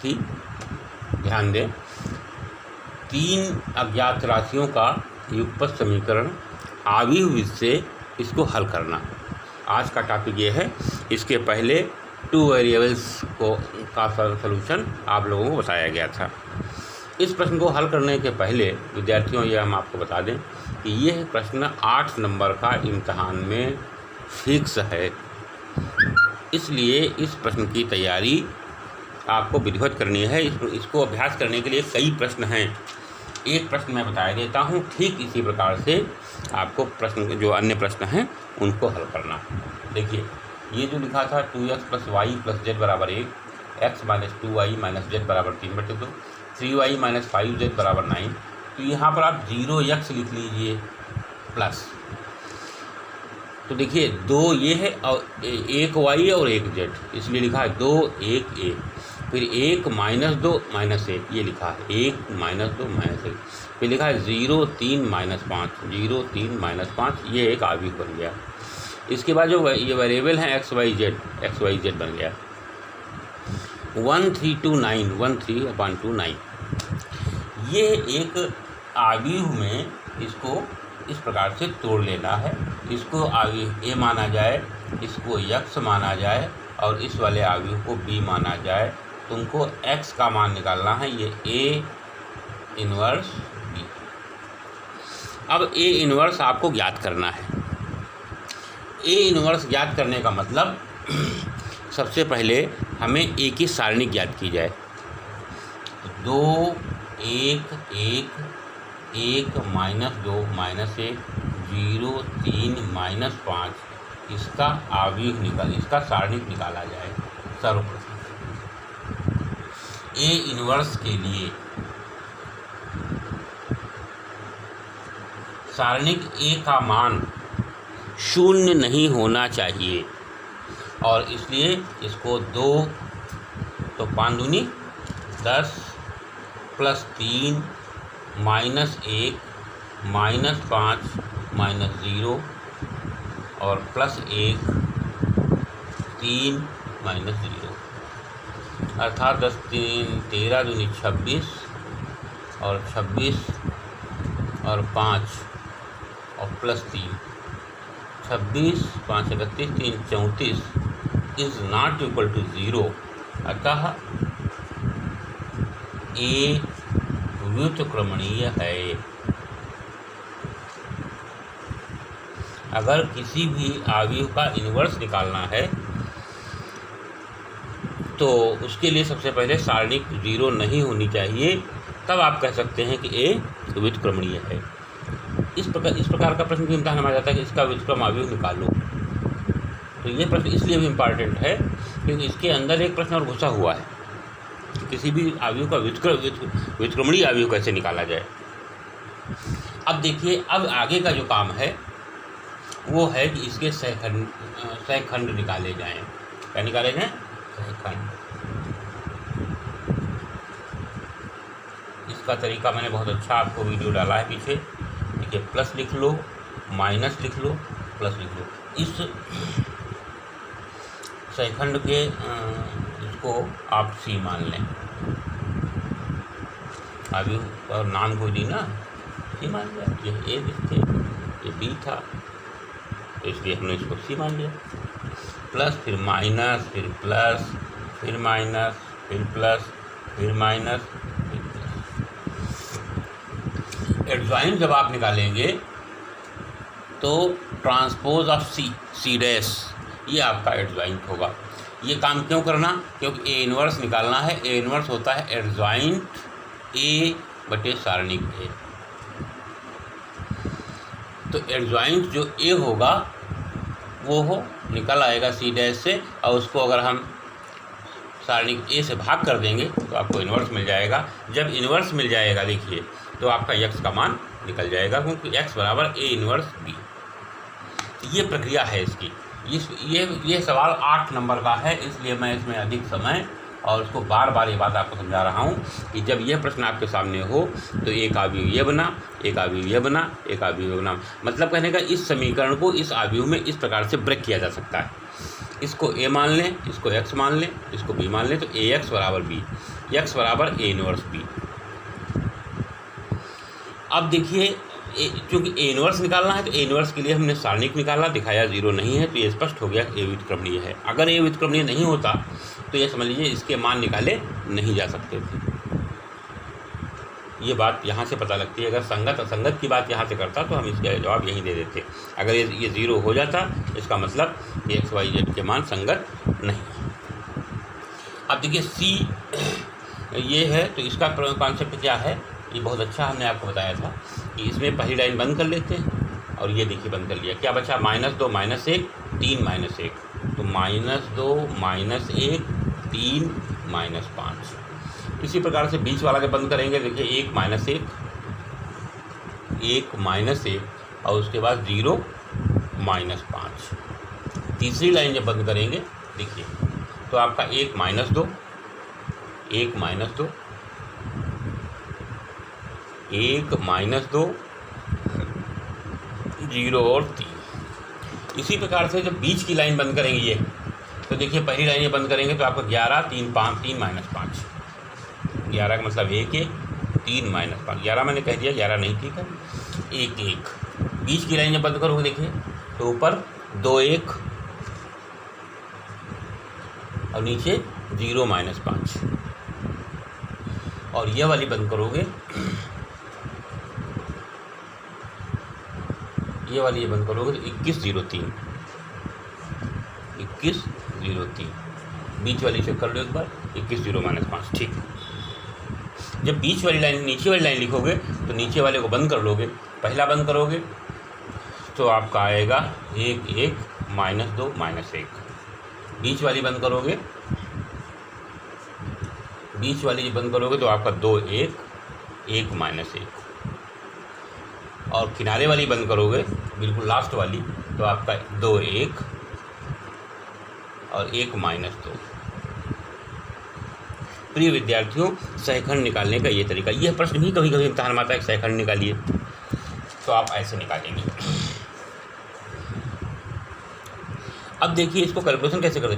कि ध्यान दें, 3 अज्ञात राशियों का युगपत समीकरण आव्यूह से इसको हल करना। आज का टॉपिक ये है। इसके पहले 2 वेरिएबल्स का सलूशन आप लोगों को बताया गया था। इस प्रश्न को हल करने के पहले विद्यार्थियों, ये हम आपको बता दें कि यह प्रश्न 8 नंबर का इम्तहान में फिक्स है, इसलिए इस प्रश्न की तैयारी आपको विधिवत करनी है। इसको अभ्यास करने के लिए कई प्रश्न हैं। एक प्रश्न मैं बताया देता हूँ, ठीक इसी प्रकार से आपको प्रश्न जो अन्य प्रश्न हैं उनको हल करना। देखिए, ये जो लिखा था 2x + y + z = 1, x - 2y - z = 3/2, 3y - 5z = 9। तो यहाँ पर आप 0x लिख लीजिए प्लस। तो देखिए 2 ये है और 1 y और 1 z, इसलिए लिखा है 2 1 1। फिर 1 - 2 - 1, ये लिखा है 1 - 2 - 1। फिर लिखा है 0 3 - 5, 0 3 - 5, ये एक आव्यूह बन गया। इसके बाद जो ये वेरिएबल हैं x y z बन गया 1329, 13/9। ये एक आव्यूह में इसको इस प्रकार से तोड़ लेना है। इसको आव्यूह a माना जाए, इसको x माना जाए और इस वाले आव्यूह को b माना जाए। तुमको x का मान निकालना है, ये a इन्वर्स b। अब a इन्वर्स आपको ज्ञात करना है। a इन्वर्स ज्ञात करने का मतलब सबसे पहले हमें a की सारणी ज्ञात की जाए। 2 1 1 1 - 2 - 1 0 3 - 5, इसका आव्यूह इसका सारणिक निकाला जाए। सर्वप्रथम a इन्वर्स के लिए सारणिक a का मान 0 नहीं होना चाहिए और इसलिए इसको 2 तो 5 दूनी 10 + 3 - 1 - 5 - 0 और +1 3 - 0, अर्थात 10 3 13 दूनी 26 और 26 और 5 और +3 26 5 31 3 34 इज़ नॉट इक्वल टू 0। अतः a व्युत्क्रमणीय है। अगर किसी भी आव्यूह का इन्वर्स निकालना है तो उसके लिए सबसे पहले सारणिक 0 नहीं होनी चाहिए, तब आप कह सकते हैं कि a व्युत्क्रमणीय है। इस प्रकार का प्रश्न भी इम्तिहान में आ जाता है कि इसका व्युत्क्रम आव्यूह निकालो। तो ये प्रश्न इसलिए भी इम्पॉर्टेंट है क्योंकि इसके अंदर एक प्रश्न और घुसा हुआ है कि किसी भी आव्यूह का व्युत्क्रमणीय आव्यूह कैसे निकाला जाए। अब देखिए, अब आगे का जो काम है वो है कि इसके सहखंड निकाले जाएं। क्या निकाले जाएं? सहखंड। इसका तरीका मैंने बहुत अच्छा आपको वीडियो डाला है पीछे। देखिए, प्लस लिख लो, माइनस लिख लो, प्लस लिख लो। इस सहखंड के इसको आप सी मान लें। अभी और नाम कोई दी ना, सी मान लिया। ये ए थे, ये बी था, तो इसलिए हमने इसको सी मान लिया। प्लस फिर माइनस, फिर प्लस, फिर माइनस, फिर प्लस, फिर माइनस, फिर प्लस। एडजॉइंट जब आप निकालेंगे तो ट्रांसपोज ऑफ सी डैश, ये आपका एडजॉइंट होगा। ये काम क्यों करना? क्योंकि ए इन्वर्स निकालना है। ए इन्वर्स होता है एडजॉइंट ए बटे सारणिक ए। तो एडजॉइंट जो ए होगा वो निकल आएगा सी डैश से, और उसको अगर हम सारणिक ए से भाग कर देंगे तो आपको इन्वर्स मिल जाएगा। जब इन्वर्स मिल जाएगा देखिए तो आपका x का मान निकल जाएगा, क्योंकि x = ए इन्वर्स बी। ये प्रक्रिया है इसकी। ये सवाल 8 नंबर का है, इसलिए मैं इसमें अधिक समय और उसको बार बार ये बात आपको समझा रहा हूँ कि जब यह प्रश्न आपके सामने हो तो एक आव्यूह ये बना, एक आव्यूह ये बना, एक आव्यूह ये बना। मतलब कहने का इस समीकरण को इस आव्यूह में इस प्रकार से ब्रेक किया जा सकता है। इसको ए मान लें, इसको एक्स मान लें, इसको बी मान लें, तो ए एक्स बराबर बी, एक्स बराबर ए इनवर्स बी। अब देखिए क्योंकि ए इनवर्स निकालना है तो ए इनवर्स के लिए हमने सारणिक निकाला, दिखाया 0 नहीं है, तो ये स्पष्ट हो गया ए व्युत्क्रमणीय है। अगर ए व्युत्क्रमणीय नहीं होता तो ये समझ लीजिए इसके मान निकाले नहीं जा सकते थे। ये बात यहाँ से पता लगती है। अगर संगत असंगत की बात यहाँ से करता तो हम इसका जवाब यहीं दे देते। अगर ये 0 हो जाता इसका मतलब कि एक्स वाई जेड के मान संगत नहीं। अब देखिए सी ये है, तो इसका कॉन्सेप्ट क्या है, ये बहुत अच्छा हमने आपको बताया था कि इसमें पहली लाइन बंद कर लेते हैं और ये देखिए बंद कर लिया। क्या बचा, -2 -1 3 -1, तो -2 -1 3 -5। इसी प्रकार से बीच वाला जब बंद करेंगे, देखिए 1 -1 1 -1 और उसके बाद 0 -5। तीसरी लाइन जब बंद करेंगे देखिए तो आपका 1 -2 1 -2 1 -2 0 और 3। इसी प्रकार से जब बीच की लाइन बंद करेंगे ये, तो देखिए पहली लाइन ये बंद करेंगे तो आपको 11 3 5 3 -5, 11 का मतलब 1 1 3 -5, 11 मैंने कह दिया 11 नहीं, ठीक है, 1 1। बीच की लाइन जब बंद करोगे देखिए तो ऊपर 2 1 और नीचे 0 -5, और यह वाली बंद करोगे, ये वाली ये बंद करोगे तो 21 0 3 21 0 3। बीच वाली चेक कर लो एक बार, 21 0 -5, ठीक। जब बीच वाली लाइन नीचे वाली लाइन लिखोगे तो नीचे वाले को बंद कर लोगे, पहला बंद करोगे तो आपका आएगा 1 1 -2 -1। बीच वाली बंद करोगे, बीच वाली बंद करोगे तो आपका 2 1 1 -1, और किनारे वाली बंद करोगे बिल्कुल लास्ट वाली तो आपका 2 1 और 1 -2। प्रिय विद्यार्थियों, सहखंड निकालने का ये तरीका, यह प्रश्न भी कभी कभी इम्तहान में आता है कि सहखंड निकालिए, तो आप ऐसे निकालेंगे। अब देखिए इसको कैलकुलेशन कैसे करें,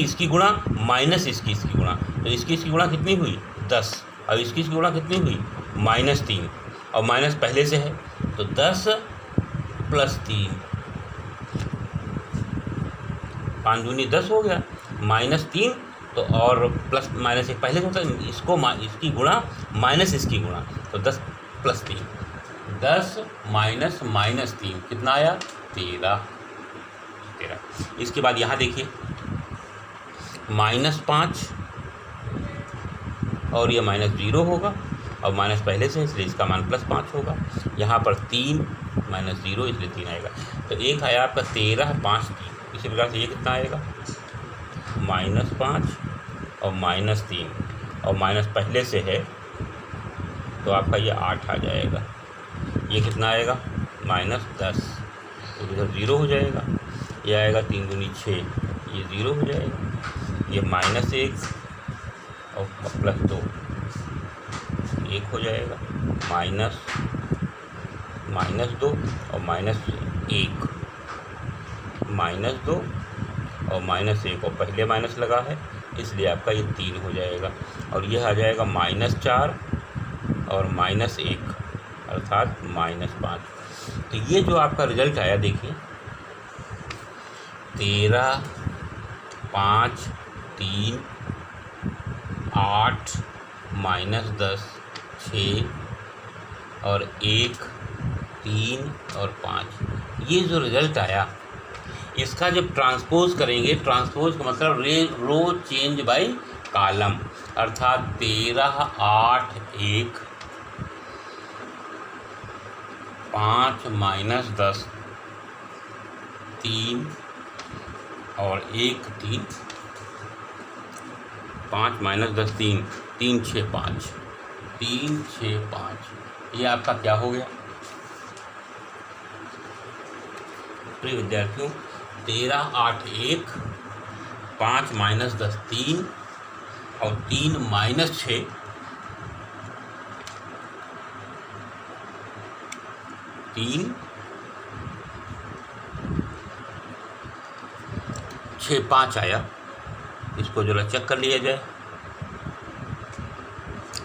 इसकी गुणा माइनस इसकी गुणा, तो इसकी गुणा कितनी हुई 10, और इसकी गुणा कितनी हुई -3, और माइनस पहले से है तो 10 + 3, 5 दूनी 10 हो गया, -3 तो और प्लस माइनस एक पहले से होता है, इसको इसकी गुणा माइनस इसकी गुणा, तो 10 + 3, 10 -3 कितना आया 13। इसके बाद यहाँ देखिए -5 और ये -0 होगा, और माइनस पहले से इसलिए इसका मान +5 होगा। यहाँ पर 3 -0 इसलिए 3 आएगा, तो एक आया आपका 13 5 3। इसी प्रकार से ये कितना आएगा -5 और -3, और माइनस पहले से है तो आपका ये 8 आ जाएगा। ये कितना आएगा -10, तो इधर 0 हो जाएगा, ये आएगा 3 दूनी 6, ये 0 हो जाएगा, ये -1 और +2 1 हो जाएगा, -2 और -1, -2 और -1, और पहले माइनस लगा है इसलिए आपका ये 3 हो जाएगा, और यह आ जाएगा -4 और -1 अर्थात -5। तो ये जो आपका रिजल्ट आया देखिए 13 5 3 8 -10 6 और 1 3 और 5, ये जो रिजल्ट आया इसका जब ट्रांसपोज करेंगे, ट्रांसपोज का मतलब रो चेंज बाय कॉलम, अर्थात 13 8 1 5 -10 3 और 1 3, 5 -10 3 3 6 5 3 6 5, ये आपका क्या हो गया प्रिय विद्यार्थियों 13 8 1 5 -10 3 और 3 -6 3 6 5 आया, इसको जरा चेक कर लिया जाए।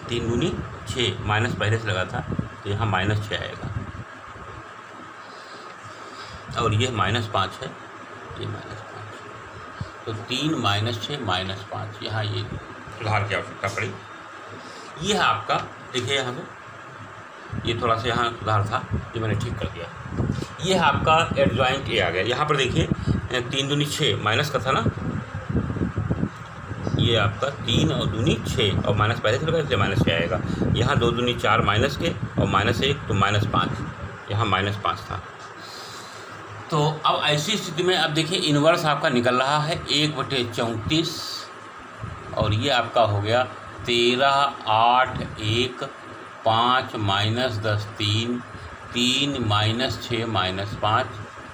3 दूनी 6, माइनस पहले से लगा था तो यहाँ -6 आएगा, और ये -5 है, ये -5, तो 3 -6 -5, यहाँ ये सुधार की आवश्यकता पड़ी। ये है आपका, देखिए यहाँ पे ये थोड़ा सा यहाँ सुधार था, ये मैंने ठीक कर दिया। ये है आपका एडजॉइंट ए आ गया। यहाँ पर देखिए 3 दूनी 6 माइनस का था ना, ये आपका 3 और दूनी 6 और माइनस पहले से लगा इसलिए -6 आएगा। यहाँ 2 दूनी 4 माइनस के और -1 तो -5, यहाँ -5 था। तो अब ऐसी स्थिति में अब देखिए इन्वर्स आपका निकल रहा है 1/34, और ये आपका हो गया 13 8 1 5 -10 3 3 -6 -5,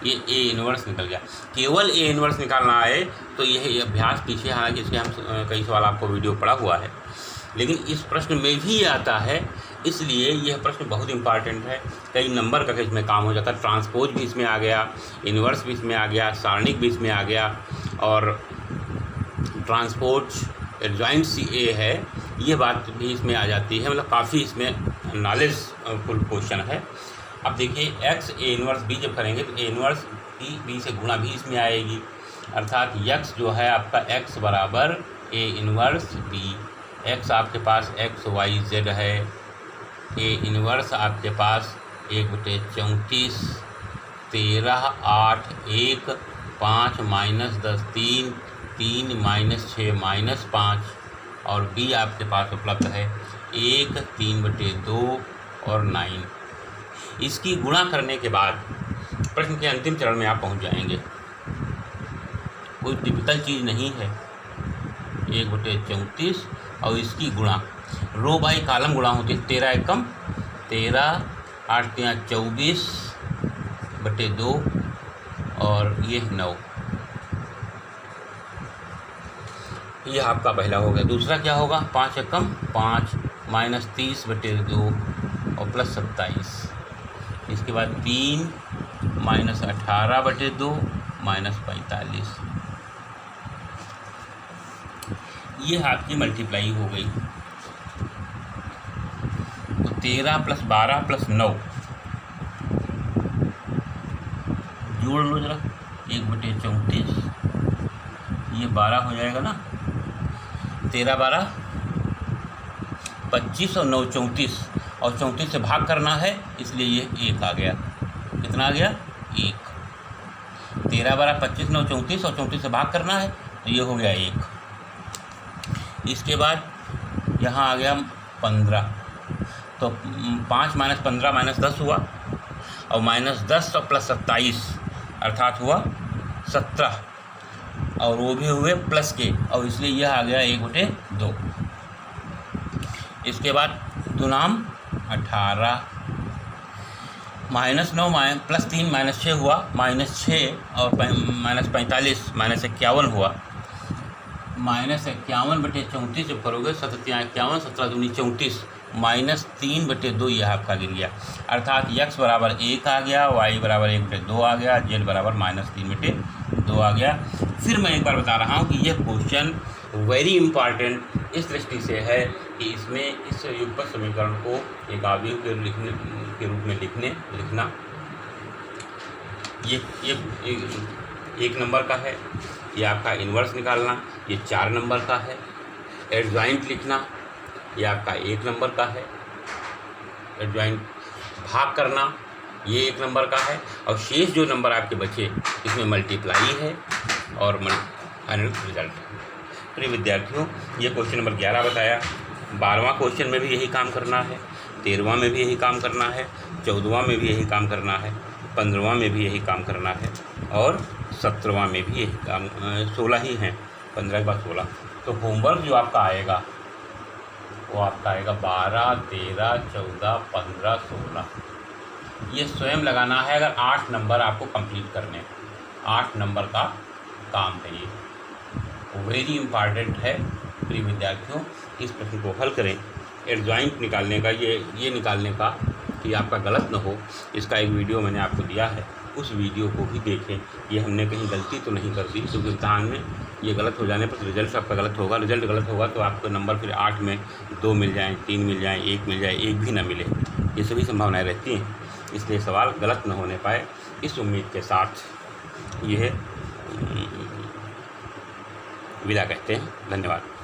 ये ए इन्वर्स निकल गया। केवल ए इन्वर्स निकालना है तो यह अभ्यास पीछे, हालांकि इसके हम कई सवाल आपको वीडियो पड़ा हुआ है, लेकिन इस प्रश्न में भी आता है, इसलिए यह प्रश्न बहुत इंपॉर्टेंट है। कई नंबर का इसमें काम हो जाता है, ट्रांसपोज भी इसमें आ गया, इन्वर्स भी इसमें आ गया, सारणिक भी इसमें आ गया, और ट्रांसपोज एडजॉइंट सी ए है, ये बात भी इसमें आ जाती है। मतलब काफ़ी इसमें नॉलेज फुल क्वेश्चन है। अब देखिए एक्स ए इन्वर्स बी जब करेंगे तो ए इन्वर्स बी से गुणा भी इसमें आएगी, अर्थात यक्स जो है आपका एक्स बराबर ए इन्वर्स बी। एक्स आपके पास एक्स वाई जेड है, ए इन्वर्स आपके पास 1/34 13 8 1 5 -10 3 3 -6 -5, और बी आपके पास उपलब्ध है 1 3/2 और 9। इसकी गुणा करने के बाद प्रश्न के अंतिम चरण में आप पहुंच जाएंगे। कोई टिपिकल चीज़ नहीं है, 1/34 और इसकी गुणा रो बाई कॉलम गुणा होती है। 13 एकम 13 8 3 24/2 और ये 9, ये आपका पहला हो गया। दूसरा क्या होगा, 5 एकम 5 -30/2 और +27, इसके बाद 3 -18/2 -45, ये आपकी मल्टीप्लाई हो गई। तो 13 + 12 + 9 जोड़ लो जरा, 1/34, ये 12 हो जाएगा ना, 13 12 25 और 9 34, और 34 से भाग करना है इसलिए ये 1 आ गया। कितना आ गया, 1। 13 12 25 9 34 और 34 से भाग करना है तो ये हो गया 1। इसके बाद यहाँ आ गया 15, तो 5 - 15 -10 हुआ, और -10 और +27 अर्थात हुआ 17, और वो भी हुए प्लस के, और इसलिए यह आ गया 1/2। इसके बाद दुनाम 18, -9 +3 -6 हुआ, -6 और -45 -51 हुआ, -51/34 जब करोगे 7 × 51 17 दूनी 34 -3/2 यह आपका गिर गया, अर्थात x बराबर 1 आ गया, y बराबर 1/2 आ गया, z बराबर -3/2 आ गया। फिर मैं एक बार बता रहा हूँ कि यह क्वेश्चन वेरी इंपॉर्टेंट इस दृष्टि से है कि इसमें इस युगपत समीकरण को एक अवयव के रूप में लिखना ये 1 नंबर का है, ये आपका इन्वर्स निकालना ये 4 नंबर का है, एडजॉइंट लिखना ये आपका 1 नंबर का है, एडजॉइंट भाग करना ये 1 नंबर का है, और शेष जो नंबर आपके बचे इसमें मल्टीप्लाई है और फाइनल रिजल्ट है। प्रिय विद्यार्थियों, ये क्वेश्चन नंबर 11 बताया। 12वां क्वेश्चन में भी यही काम करना है, 13वां में भी यही काम करना है, 14वां में भी यही काम करना है, 15वां में भी यही काम करना है, और 17वां में भी यही काम, 16 ही हैं, 15 के बाद 16। तो होमवर्क जो आपका आएगा वो आपका आएगा 12 13 14 15 16, ये स्वयं लगाना है। अगर 8 नंबर आपको कंप्लीट करने, 8 नंबर का काम है, ये वेरी इंपॉर्टेंट है। प्रिय विद्यार्थियों, इस प्रश्न को हल करें। एडजॉइंट निकालने का ये निकालने का कि आपका गलत न हो, इसका एक वीडियो मैंने आपको दिया है, उस वीडियो को भी देखें। ये हमने कहीं गलती तो नहीं कर दी, क्योंकि इम्तहान में ये गलत हो जाने पर रिज़ल्ट आपका गलत होगा। रिज़ल्ट गलत होगा तो आपको नंबर फिर 8 में 2 मिल जाएँ, 3 मिल जाएँ, 1 मिल जाए, 1 भी ना मिले, ये सभी संभावनाएँ रहती हैं। इसलिए सवाल गलत न होने पाए, इस उम्मीद के साथ यह विदा कहते हैं। धन्यवाद।